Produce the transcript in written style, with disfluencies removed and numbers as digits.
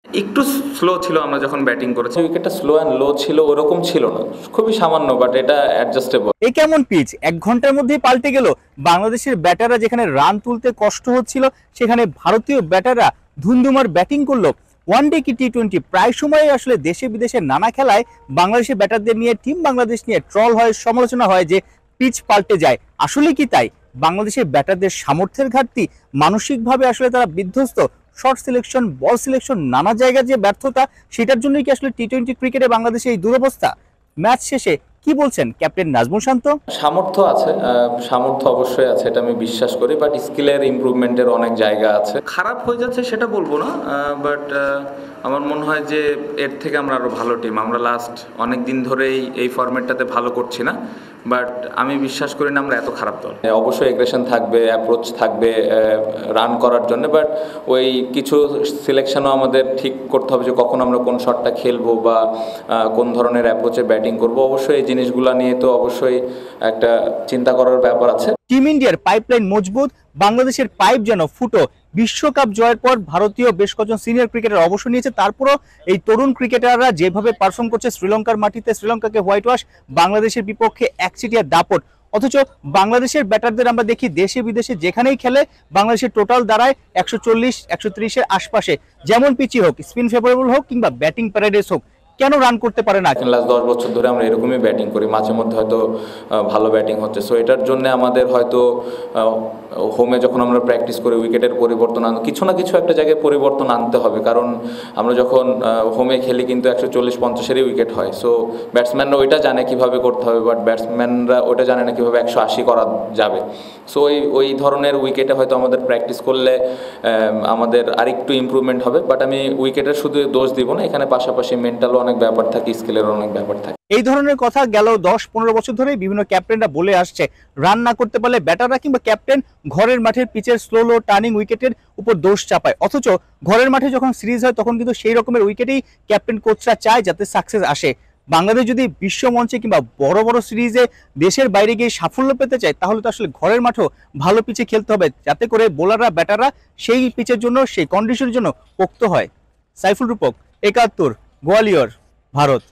একটু স্লো ছিল আমরা যখন ব্যাটিং করেছি, উইকেটটা স্লো অ্যান্ড লো ছিল, ওরকম ছিল না, খুবই সামান্য, বাট এটা অ্যাডজাস্টেবল। এই কেমন পিচ 1 ঘন্টার মধ্যেই পাল্টে গেল। বাংলাদেশের ব্যাটাররা যেখানে রান তুলতে কষ্ট হচ্ছিল, সেখানে ভারতীয় ব্যাটাররা ধুমধুমার ব্যাটিং করলো। ওয়ানডে কি টি-20 প্রায় সময় আসলে দেশে বিদেশে নানা খেলায় বাংলাদেশের ব্যাটারদের নিয়ে টিম বাংলাদেশ নিয়ে ট্রল হয়, সমালোচনা হয় যে পিচ পাল্টে যায়। আসলে কি তাই? বাংলাদেশের ব্যাটারদের সামর্থ্যের ঘাটতি, মানসিকভাবে আসলে তারা বিধ্বস্ত, শর্ট সিলেকশন, বল সিলেকশন, নানা জায়গার যে ব্যর্থতা, সেটার জন্যই কি আসলে টি-20 ক্রিকেটে বাংলাদেশে এই দুরবস্থা? ম্যাচ শেষে কি বলছেন ক্যাপ্টেন নাজমুল শান্ত? সামর্থ্য আছে, সামর্থ্য অবশ্যই আছে, এটা আমি বিশ্বাস করি, বাট স্কিলের ইমপ্রুভমেন্টের অনেক জায়গা আছে। খারাপ হয়ে যাচ্ছে সেটা বলবো না, বাট আমার মনে হয় যে এর থেকে আমরা আরও ভালো টিম। আমরা লাস্ট অনেক দিন ধরেই এই ফরম্যাটটাতে ভালো করছি না, বাট আমি বিশ্বাস করি না আমরা এত খারাপ দল। অবশ্যই এগ্রেশন থাকবে, অ্যাপ্রোচ থাকবে রান করার জন্য, বাট ওই কিছু সিলেকশনও আমাদের ঠিক করতে হবে যে কখন আমরা কোন শটটা খেলবো বা কোন ধরনের অ্যাপ্রোচে ব্যাটিং করব। অবশ্যই এই জিনিসগুলো নিয়ে তো অবশ্যই একটা চিন্তা করার ব্যাপার আছে। টিম ইন্ডিয়ার পাইপলাইন মজবুত, বাংলাদেশের পাইপ যেন ফুটো। বিশ্বকাপ জয়ের পর ভারতীয় বেশ কয়েকজন সিনিয়র ক্রিকেটার অবসর নিয়েছে, তারপরও এই তরুণ ক্রিকেটাররা যেভাবে পারফর্ম করছে শ্রীলঙ্কার মাটিতে, শ্রীলঙ্কাকে হোয়াইট ওয়াশ, বাংলাদেশের বিপক্ষে একচিটিয়া দাপট। অথচ বাংলাদেশের ব্যাটারদের আমরা দেখি দেশে বিদেশে যেখানেই খেলে বাংলাদেশের টোটাল দাঁড়ায় 140-130-এর আশপাশে। যেমন পিচি হোক, স্পিন ফেভারেবল হোক কিংবা ব্যাটিং প্যারাডাইস হোক, কেন রান করতে পারে না? লাস্ট 10 বছর ধরে আমরা এরকমই ব্যাটিং করি, মাঝে মধ্যে হয়তো ভালো ব্যাটিং হচ্ছে। সো এটার জন্য আমাদের হয়তো হোমে যখন আমরা প্র্যাকটিস করি উইকেটের পরিবর্তন কিছু না কিছু একটা জায়গায় পরিবর্তন আনতে হবে, কারণ আমরা যখন হোমে খেলি কিন্তু 140-50-এরই উইকেট হয়। সো ব্যাটসম্যানরা ওইটা জানে কীভাবে করতে হবে, বাট ব্যাটসম্যানরা ওইটা জানে না কীভাবে 180 করা যাবে। সো ওই ধরনের উইকেটে হয়তো আমাদের প্র্যাকটিস করলে আমাদের আরেকটু ইমপ্রুভমেন্ট হবে, বাট আমি উইকেটের শুধু দোষ দিব না, এখানে পাশাপাশি মেন্টালও অনেক ব্যাপার থাকে, স্কিলের অনেক ব্যাপার থাকে। এই ধরনের কথা গেল 10-15 বছর ধরে বিভিন্ন ক্যাপ্টেনরা বলে আসছে। রান না করতে পারলে ব্যাটাররা কিংবা ক্যাপ্টেন ঘরের মাঠের পিচের স্লো টার্নিং উইকেটের উপর দোষ চাপায়। অথচ ঘরের মাঠে যখন সিরিজ হয় তখন কিন্তু সেই রকমের উইকেটেই ক্যাপ্টেন কোচরা চায় যাতে সাকসেস আসে। বাংলাদেশ যদি বিশ্ব মঞ্চে কিংবা বড় বড় সিরিজে দেশের বাইরে গিয়ে সাফল্য পেতে চায়, তাহলে তো আসলে ঘরের মাঠেও ভালো পিচে খেলতে হবে, যাতে করে বোলাররা ব্যাটাররা সেই পিচের জন্য, সেই কন্ডিশনের জন্য পোক্ত হয়। সাইফুল রূপক, 71, গোয়ালিয়র, ভারত।